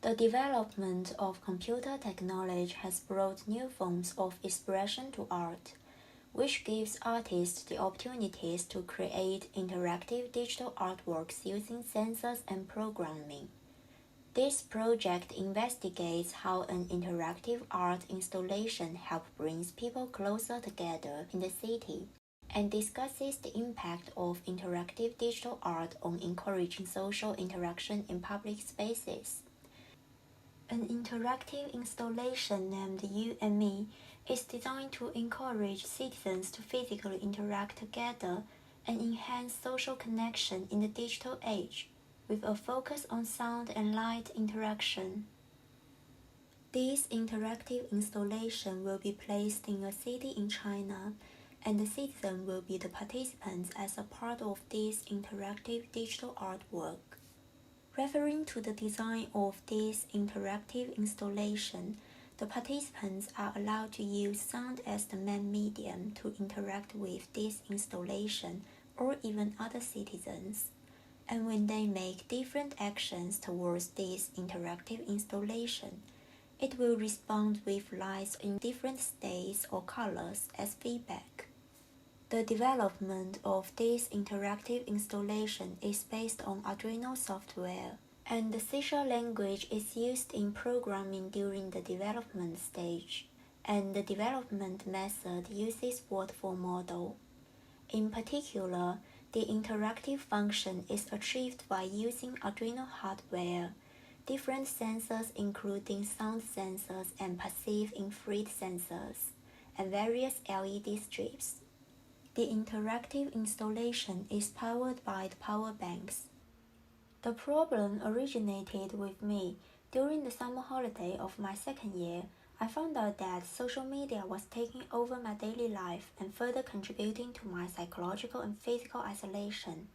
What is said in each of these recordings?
The development of computer technology has brought new forms of expression to art, which gives artists the opportunities to create interactive digital artworks using sensors and programming. This project investigates how an interactive art installation helps bring people closer together in the city, and discusses the impact of interactive digital art on encouraging social interaction in public spaces. An interactive installation named You and Me is designed to encourage citizens to physically interact together and enhance social connection in the digital age, with a focus on sound and light interaction. This interactive installation will be placed in a city in China, and the citizen will be the participants as a part of this interactive digital artwork. Referring to the design of this interactive installation, the participants are allowed to use sound as the main medium to interact with this installation or even other citizens. And when they make different actions towards this interactive installation, it will respond with lights in different states or colors as feedback. The development of this interactive installation is based on Arduino software, and the C# language is used in programming during the development stage, and the development method uses waterfall model. In particular, the interactive function is achieved by using Arduino hardware, different sensors including sound sensors and passive infrared sensors, and various LED strips. The interactive installation is powered by the power banks. The problem originated with me during the summer holiday of my second year. I found out that social media was taking over my daily life and further contributing to my psychological and physical isolation.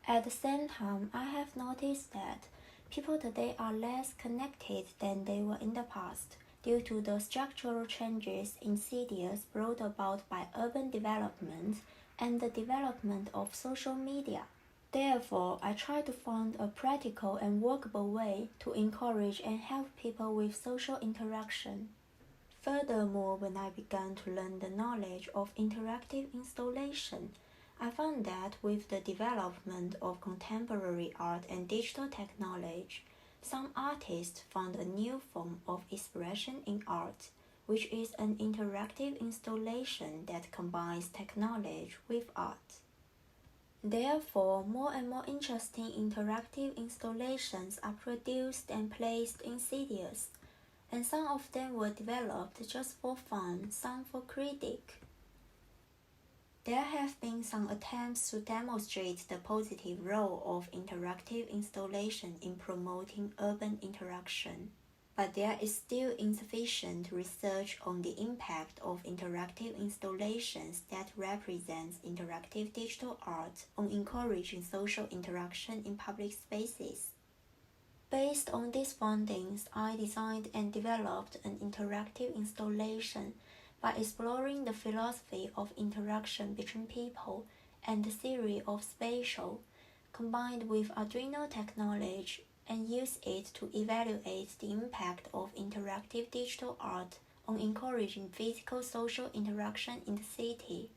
At the same time, I have noticed that people today are less connected than they were in the past, due to the structural changes insidious brought about by urban development and the development of social media. Therefore, I try to find a practical and workable way to encourage and help people with social interaction. Furthermore, when I began to learn the knowledge of interactive installation, I found that with the development of contemporary art and digital technology, some artists found a new form of expression in art, which is an interactive installation that combines technology with art. Therefore, more and more interesting interactive installations are produced and placed in cities, and some of them were developed just for fun, some for critique. There have been some attempts to demonstrate the positive role of interactive installation in promoting urban interaction, but there is still insufficient research on the impact of interactive installations that represents interactive digital art on encouraging social interaction in public spaces. Based on these findings, I designed and developed an interactive installation by exploring the philosophy of interaction between people and the theory of spatial, combined with Arduino technology, and use it to evaluate the impact of interactive digital art on encouraging physical social interaction in the city.